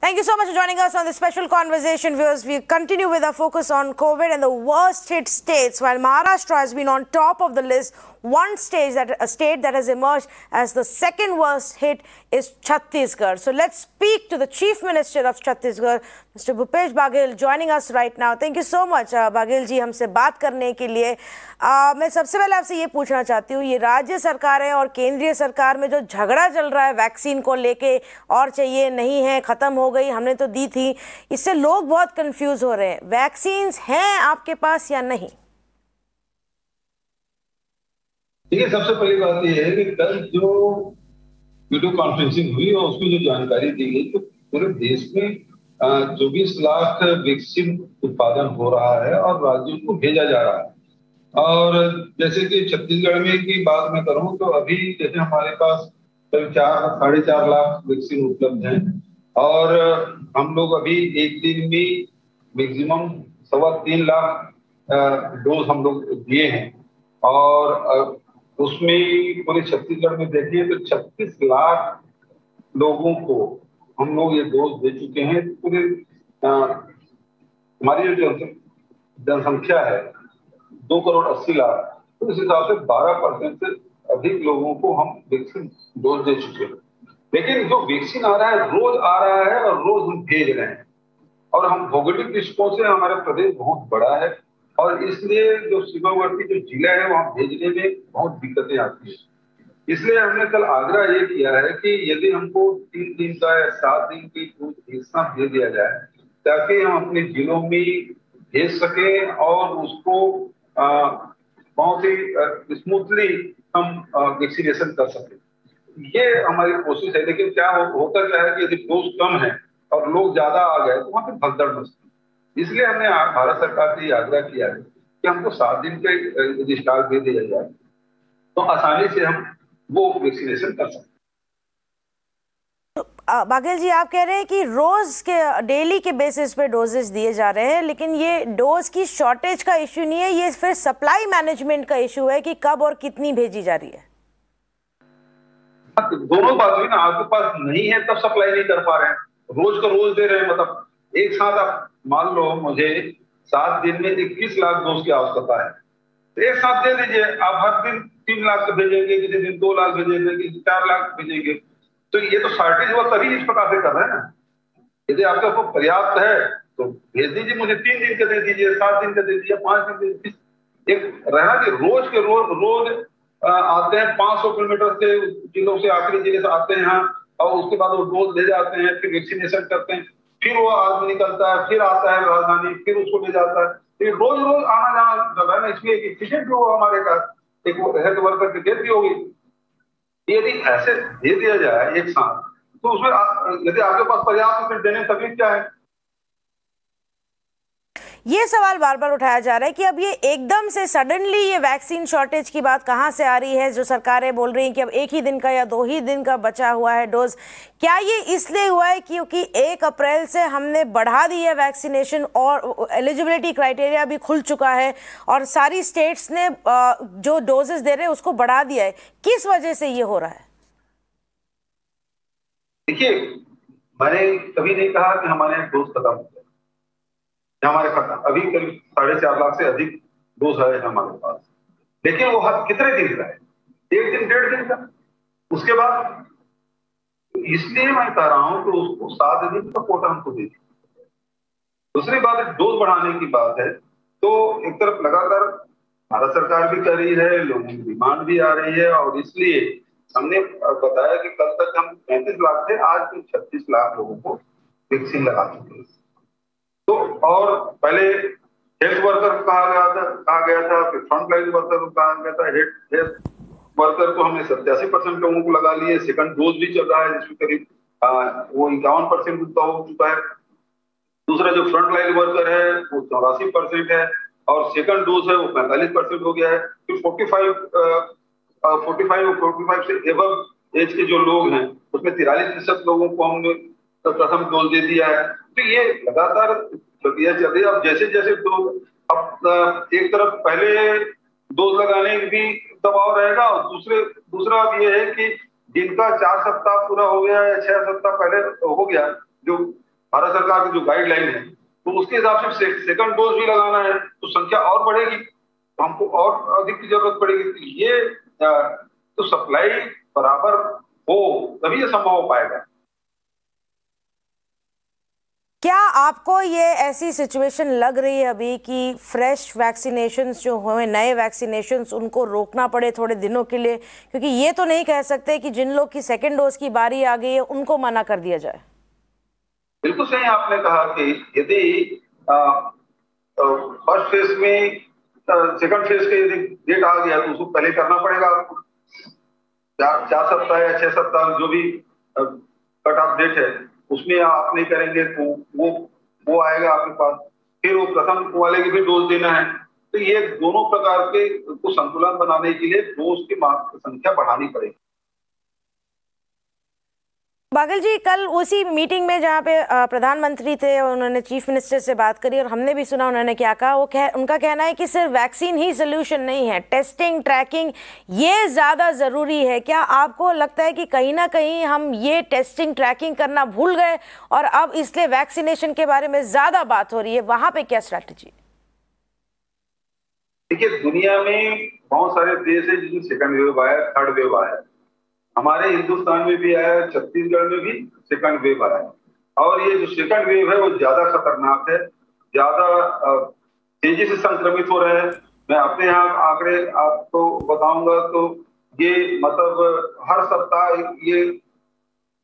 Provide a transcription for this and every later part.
Thank you so much for joining us on this special conversation, viewers. We continue with our focus on COVID and the worst hit states. While Maharashtra has been on top of the list, one state that has emerged as the second worst hit is Chhattisgarh. So let's speak to the Chief Minister of Chhattisgarh, Mr. Bhupesh Baghel, joining us right now. Thank you so much, Baghel जी, हमसे बात करने के लिए। मैं सबसे पहले आपसे ये पूछना चाहती हूँ, ये राज्य सरकारें और केंद्रीय सरकार में जो झगड़ा चल रहा है वैक्सीन को लेके, और चाहिए नहीं है, खत्म हो गई, हमने तो दी थी, इससे लोग बहुत कंफ्यूज हो रहे हैं। वैक्सीन्स हैं आपके पास या नहीं? देखिए, सबसे पहली बात यह है कि कल जो वीडियो कॉन्फ्रेंसिंग हुई और उसमें जो जानकारी दी गई, तो पूरे देश में 24 लाख वैक्सीन उत्पादन हो रहा है और राज्यों को भेजा जा रहा है। और जैसे कि छत्तीसगढ़ में की बात मैं करूं तो अभी जैसे हमारे पास करीब 4-4.5 लाख वैक्सीन उपलब्ध हैं और हम लोग अभी एक दिन में मैक्सिमम 3.25 लाख डोज हम लोग दिए हैं। और उसमें पूरे छत्तीसगढ़ में देखिए तो 36 लाख लोगों को हम लोग ये डोज दे चुके हैं। पूरे हमारी जो जनसंख्या है 2,80,00,000, तो इस हिसाब से 12% से अधिक लोगों को हम वैक्सीन डोज दे चुके हैं। लेकिन जो वैक्सीन आ रहा है रोज आ रहा है और रोज हम भेज रहे हैं, और हम भौगोलिक दृष्टिकोण से हमारा प्रदेश बहुत बड़ा है और इसलिए जो सीमावर्ती जो जिला है वहां भेजने में बहुत दिक्कतें आती है। इसलिए हमने कल आग्रह ये किया है कि यदि हमको 3 दिन का या 7 दिन की हिस्सा दे दिया जाए ताकि हम अपने जिलों में भेज सके और उसको बहुत ही स्मूथली हम वैक्सीनेशन कर सके। ये हमारी कोशिश है। लेकिन क्या होता क्या है कि यदि डोज कम है और लोग ज्यादा आ गए तो वहां पे भगदड़ मचती। इसलिए हमने भारत सरकार से आग्रह किया है कि हमको 7 दिन के यदि स्टार्ट दे दिया जाए तो आसानी से हम वो वैक्सीनेशन कर सकते हैं। बाघेल जी, आप कह रहे हैं कि रोज के डेली के बेसिस पे डोजेस दिए जा रहे हैं, लेकिन ये डोज की शॉर्टेज का इश्यू नहीं है, ये फिर सप्लाई मैनेजमेंट का इश्यू है कि कब और कितनी भेजी जा रही है। दोनों बात हुई ना, आपके पास नहीं है तब सप्लाई नहीं कर पा रहे हैं, रोज का रोज दे रहे हैं। मतलब एक साथ आप मान लो मुझे 7 दिन में 21 लाख डोज की आवश्यकता है, तो एक साथ दे दीजिए। आप हर दिन 3 लाख भेजेंगे, किसी दिन 2 लाख भेजेंगे, किसी 4 लाख भेजेंगे, तो ये तो शॉर्टेज हुआ तभी इस प्रकार से कर रहे हैं ना। यदि आपके पास पर्याप्त है तो भेज दीजिए, मुझे 3 दिन का दे दीजिए, 7 दिन का दे दीजिए, 5 दिन दे दीजिए। एक रहना कि रोज के रोज आते हैं 500 किलोमीटर से जिलों से आखिरी जिले से आते हैं यहाँ, और उसके बाद वो डोज ले जाते हैं, फिर वैक्सीनेशन करते हैं, फिर वो आदमी निकलता है, फिर आता है राजधानी, फिर उसको ले जाता है। तो रोज रोज आना जाना चल रहा है ना, इसलिए एफिशिएंट भी होगा हमारे का, एक हेल्थ वर्कर की डेथ भी होगी। यदि ऐसे दे दिया जाए एक साथ तो उसमें यदि आपके पास पर्याप्त फिर देने तकलीफ क्या है? ये सवाल बार बार उठाया जा रहा है कि अब ये एकदम से सडनली ये वैक्सीन शॉर्टेज की बात कहाँ से आ रही है, जो सरकारें बोल रही हैं कि अब 1 ही दिन का या 2 ही दिन का बचा हुआ है डोज। क्या ये इसलिए हुआ है क्योंकि 1 अप्रैल से हमने बढ़ा दी है वैक्सीनेशन और एलिजिबिलिटी क्राइटेरिया भी खुल चुका है और सारी स्टेट्स ने जो डोजेस दे रहे हैं उसको बढ़ा दिया है? किस वजह से ये हो रहा है? देखिए, मैंने कभी नहीं कहा कि हमारे यहाँ डोज खत्म हो गया। हमारे खत्म अभी करीब 4.5 लाख से अधिक डोज है हमारे पास, लेकिन वो कितने दिन का है? 1 दिन 1.5 दिन का। उसके बाद इसलिए मैं कह रहा हूं कि उसको 7 दिन का कोटा हमको दे दीजिए। दूसरी बात डोज बढ़ाने की बात है, तो एक तरफ लगातार भारत सरकार भी कर रही है, लोगों की डिमांड भी आ रही है, और इसलिए हमने बताया कि कल तक हम 35 लाख थे, आज 36 लाख लोगों को वैक्सीन लगा चुके हैं। तो और पहले हेल्थ वर्कर कहा गया था, फिर फ्रंट लाइन वर्कर को कहा गया था। हेल्थ वर्कर को हमने 87% लोगों को लगा लिए। सेकंड डोज भी चल रहा है जिसमें करीब वो 51% उतना हो चुका है। दूसरा जो फ्रंट लाइन वर्कर है वो 84% है और सेकंड डोज है वो 45% हो गया है। फिर 45 से एबव एज के जो लोग हैं उसमें 43% लोगों को हमने प्रथम डोज दे दिया है। तो ये लगातार प्रक्रिया चल रही है। अब जैसे जैसे डोज, अब एक तरफ पहले डोज लगाने की भी दबाव रहेगा और दूसरा अब ये है कि जिनका 4 सप्ताह पूरा हो गया है, 6 सप्ताह पहले हो गया, जो भारत सरकार की जो गाइडलाइन है, तो उसके हिसाब से सेकंड डोज भी लगाना है तो संख्या और बढ़ेगी, तो हमको और अधिक की जरूरत पड़ेगी। तो ये तो सप्लाई बराबर हो तभी ये संभव हो पाएगा। क्या आपको ये ऐसी सिचुएशन लग रही है अभी कि फ्रेश वैक्सीनेशंस जो हुए, नए वैक्सीनेशंस, उनको रोकना पड़े थोड़े दिनों के लिए? क्योंकि ये तो नहीं कह सकते कि जिन लोग की सेकेंड डोज की बारी आ गई है उनको मना कर दिया जाए। बिल्कुल सही आपने कहा कि यदि फर्स्ट फेज में सेकंड फेज के यदि डेट आ गया तो उसको पहले करना पड़ेगा आपको। 4 सप्ताह या 6 सप्ताह जो भी कट ऑफ डेट है उसमें आप नहीं करेंगे तो वो आएगा आपके पास, फिर वो प्रथम वाले की भी डोज देना है। तो ये दोनों प्रकार के को संतुलन बनाने के लिए डोज की संख्या बढ़ानी पड़ेगी। बागल जी, कल उसी मीटिंग में जहाँ पे प्रधानमंत्री थे, उन्होंने चीफ मिनिस्टर से बात करी और हमने भी सुना उन्होंने क्या कहा। उनका कहना है कि सिर्फ वैक्सीन ही सोल्यूशन नहीं है, टेस्टिंग ट्रैकिंग ये ज़्यादा ज़रूरी है। क्या आपको लगता है कि कहीं ना कहीं हम ये टेस्टिंग ट्रैकिंग करना भूल गए और अब इसलिए वैक्सीनेशन के बारे में ज़्यादा बात हो रही है? वहाँ पे क्या स्ट्रैटेजी? देखिए, दुनिया में बहुत सारे देश है जिसमें सेकंड वेव आया, थर्ड वेव आया। हमारे हिंदुस्तान में भी आया, छत्तीसगढ़ में भी सेकंड वेव आया। और ये जो सेकंड वेव है वो ज्यादा खतरनाक है, ज्यादा तेजी से संक्रमित हो रहे हैं। मैं अपने यहाँ आंकड़े आपको बताऊंगा तो ये मतलब हर सप्ताह ये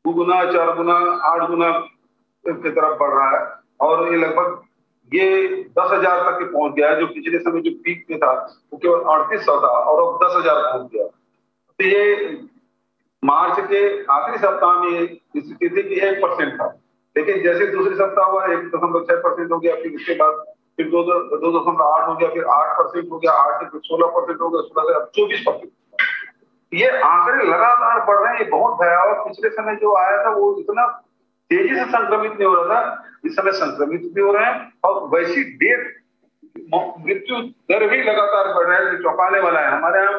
2 गुना, 4 गुना, 8 गुना की तरफ बढ़ रहा है और ये लगभग ये 10,000 तक के पहुंच गया है। जो पिछले समय जो पीक में था वो केवल 3800 था और अब 10,000 पहुंच गया। तो ये मार्च के आखिरी सप्ताह में स्थिति थी कि 1% था, लेकिन जैसे दूसरे सप्ताह हुआ 1.6% हो गया, फिर उसके बाद फिर 2.8 हो गया, फिर 8% हो गया, 8 से फिर 16% हो गया, 16 से अब 24%। ये आंकड़े लगातार बढ़ रहे हैं, ये बहुत भयावह। पिछले समय जो आया था वो इतना तेजी से संक्रमित नहीं हो रहा था, इस समय संक्रमित भी हो रहे हैं और वैसी डेथ मृत्यु दर भी लगातार बढ़ रहा है जो चौंकाने वाला है। हमारे यहाँ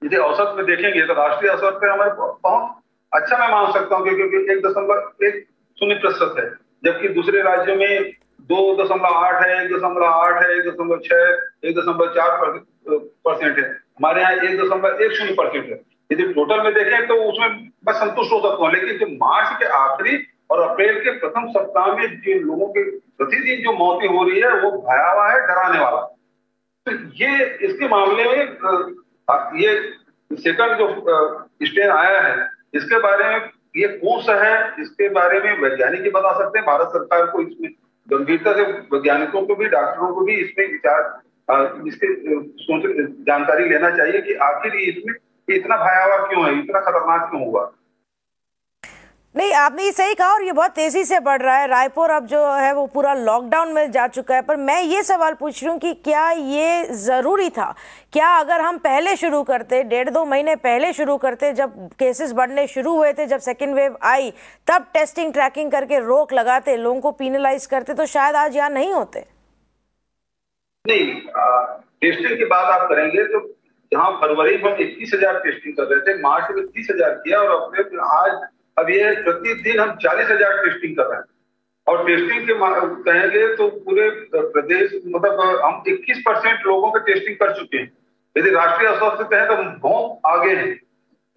यदि औसत में देखेंगे तो राष्ट्रीय औसत पे हमारे बहुत अच्छा मैं मान सकता हूँ क्योंकि 1.10% है, जबकि दूसरे राज्यों में 2.8 है, 1.8 है, 1.6, 1.4% है। हमारे यहाँ 1.10% है। यदि टोटल में देखें तो उसमें मैं संतुष्ट हो सकता हूँ, लेकिन जो मार्च के आखिरी और अप्रैल के प्रथम सप्ताह में जिन लोगों की प्रतिदिन जो मौतें हो रही है वो भयावह है, डराने वाला। तो ये इसके मामले में ये सेकंड जो स्ट्रेन आया है इसके बारे में ये कौन सा है, इसके बारे में वैज्ञानिक ही बता सकते हैं। भारत सरकार को इसमें गंभीरता से वैज्ञानिकों को भी, डॉक्टरों को भी इसमें विचार इसके सोच जानकारी लेना चाहिए कि आखिर इसमें इतना भयावह क्यों है, इतना खतरनाक क्यों हुआ। नहीं, आपने ये सही कहा और ये बहुत तेजी से बढ़ रहा है। रायपुर अब जो है वो पूरा लॉकडाउन में जा चुका है। पर मैं ये सवाल पूछ रही हूँ कि क्या ये जरूरी था? क्या अगर हम पहले शुरू करते, 1.5-2 महीने पहले शुरू करते, जब केसेस बढ़ने शुरू हुए थे, जब सेकेंड वेव आई, तब टेस्टिंग ट्रैकिंग करके रोक लगाते, लोगों को पीनलाइज करते, तो शायद आज यहाँ नहीं होते। नहीं, टेस्टिंग की बात आप करेंगे तो जहाँ फरवरी में 21,000 टेस्टिंग कर रहे थे, मार्च में 30,000 किया और अप्रैल में आज अब ये प्रतिदिन हम 40,000 टेस्टिंग कर रहे हैं। और टेस्टिंग के कहेंगे तो पूरे प्रदेश मतलब हम 21% लोगों के टेस्टिंग कर चुके हैं। यदि राष्ट्रीय औसत से कहें तो हम बहुत आगे हैं।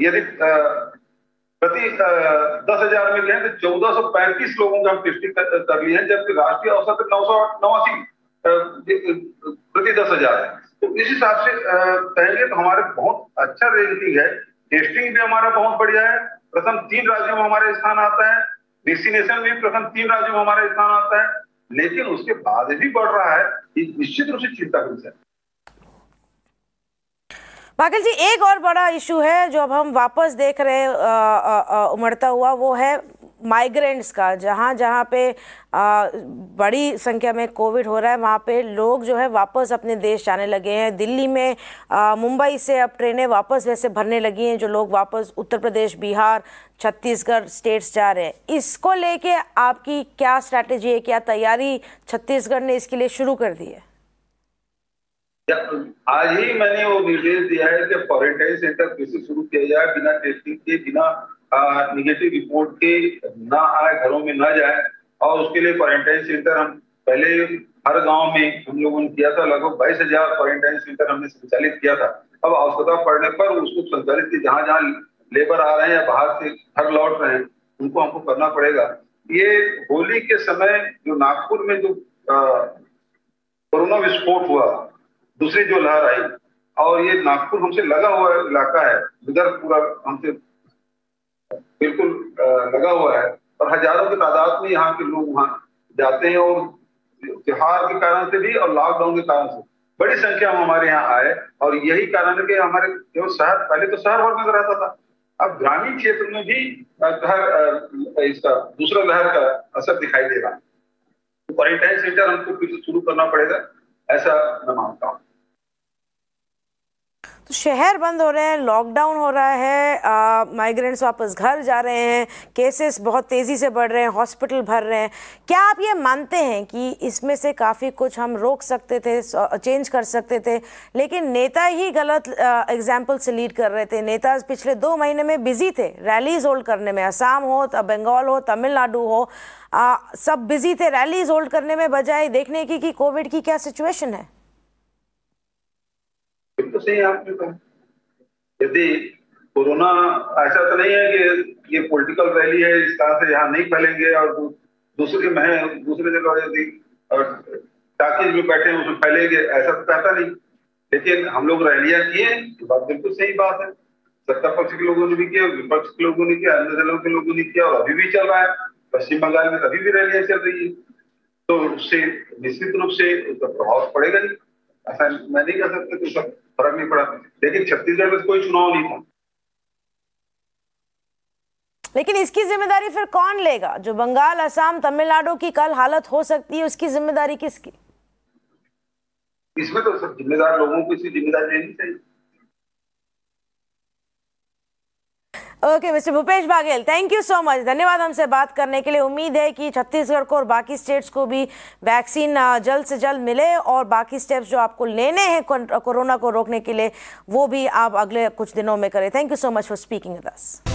यदि प्रति 10,000 में कहें तो 1435 लोगों के हम टेस्टिंग कर लिए हैं, जबकि राष्ट्रीय औसत 989 प्रति 10,000 है। तो इस हिसाब से कहेंगे तो हमारे बहुत अच्छा रैंकिंग है। टेस्टिंग भी हमारा बहुत बढ़िया है, प्रथम 3 राज्यों में हमारे स्थान आता है। वैक्सीनेशन भी प्रथम 3 राज्यों में हमारे स्थान आता है, लेकिन उसके बाद भी बढ़ रहा है, ये निश्चित रूप से चिंता का विषय है। बागल जी, एक और बड़ा इशू है जो अब हम वापस देख रहे हैं उमड़ता हुआ, वो है माइग्रेंट्स का। जहाँ जहाँ पे बड़ी संख्या में कोविड हो रहा है वहाँ पे लोग जो है वापस अपने देश जाने लगे हैं। दिल्ली में मुंबई से अब ट्रेनें वापस वैसे भरने लगी हैं, जो लोग वापस उत्तर प्रदेश, बिहार, छत्तीसगढ़ स्टेट्स जा रहे हैं। इसको लेके आपकी क्या स्ट्रैटेजी है, क्या तैयारी छत्तीसगढ़ ने इसके लिए शुरू कर दी है? आज ही मैंने वो निर्देश दिया है कि क्वारंटाइन सेंटर फिर से शुरू किया जाए, बिना टेस्टिंग के, बिना निगेटिव रिपोर्ट के ना आए, घरों में ना जाए। और उसके लिए क्वारंटाइन सेंटर हम पहले हर गांव में हम लोगों ने किया था, लगभग 22,000 क्वारंटाइन सेंटर हमने संचालित किया था। अब आवश्यकता पड़ने पर उसको संचालित की, जहां जहां लेबर आ रहे हैं या बाहर से घर लौट रहे हैं उनको हमको करना पड़ेगा। ये होली के समय जो नागपुर में जो कोरोना विस्फोट हुआ, दूसरी जो लहर आई, और ये नागपुर हमसे लगा हुआ इलाका है, विदर्भ पूरा हमसे बिल्कुल लगा हुआ है, और हजारों की तादाद में यहाँ के लोग वहां जाते हैं, और त्योहार के कारण से भी और लॉकडाउन के कारण से बड़ी संख्या में हमारे यहाँ आए। और यही कारण है कि हमारे जो शहर, पहले तो शहर भर में रहता था, अब ग्रामीण क्षेत्र में भी इसका दूसरा लहर का असर दिखाई दे रहा है। तो क्वारंटाइन सेंटर हमको फिर से शुरू करना पड़ेगा, ऐसा मैं मानता हूँ। तो शहर बंद हो रहे हैं, लॉकडाउन हो रहा है, माइग्रेंट्स वापस घर जा रहे हैं, केसेस बहुत तेज़ी से बढ़ रहे हैं, हॉस्पिटल भर रहे हैं। क्या आप ये मानते हैं कि इसमें से काफ़ी कुछ हम रोक सकते थे, चेंज कर सकते थे, लेकिन नेता ही गलत एग्जाम्पल से लीड कर रहे थे? नेता पिछले 2 महीने में बिजी थे रैलीज होल्ड करने में, असम हो, बंगाल हो, तमिलनाडु हो, सब बिजी थे रैलीज होल्ड करने में, बजाय देखने की कि कोविड की क्या सिचुएशन है। बिल्कुल सही आपने कहा। यदि कोरोना, ऐसा तो नहीं है कि ये पॉलिटिकल रैली है इस तरह से यहाँ नहीं फैलेंगे, और दूसरी जगह यदि टाकीज में बैठे हैं उसमें फैलेंगे, ऐसा तो कहता नहीं। लेकिन हम लोग रैलियां किए, तो बात बिल्कुल सही बात है। सत्ता पक्ष के लोगों ने भी किया, विपक्ष के लोगों ने किया, अन्य दलों के लोगों ने किया, और अभी भी चल रहा है। पश्चिम बंगाल में अभी भी रैलियां चल रही है, तो उससे निश्चित रूप से उसका प्रभाव पड़ेगा नहीं, ऐसा मैं नहीं कह सकता कि उसका फर्क नहीं पड़ा। लेकिन छत्तीसगढ़ में कोई चुनाव नहीं था। लेकिन इसकी जिम्मेदारी फिर कौन लेगा? जो बंगाल, असम, तमिलनाडु की कल हालत हो सकती है, उसकी जिम्मेदारी किसकी? इसमें तो सब जिम्मेदार लोगों को इसकी जिम्मेदारी लेनी चाहिए। Okay mister Bhupesh Baghel, thank you so much, धन्यवाद हमसे बात करने के लिए। उम्मीद है कि छत्तीसगढ़ को और बाकी स्टेट्स को भी वैक्सीन जल्द से जल्द मिले, और बाकी स्टेप्स जो आपको लेने हैं कोरोना को रोकने के लिए वो भी आप अगले कुछ दिनों में करें। Thank you so much for speaking with us.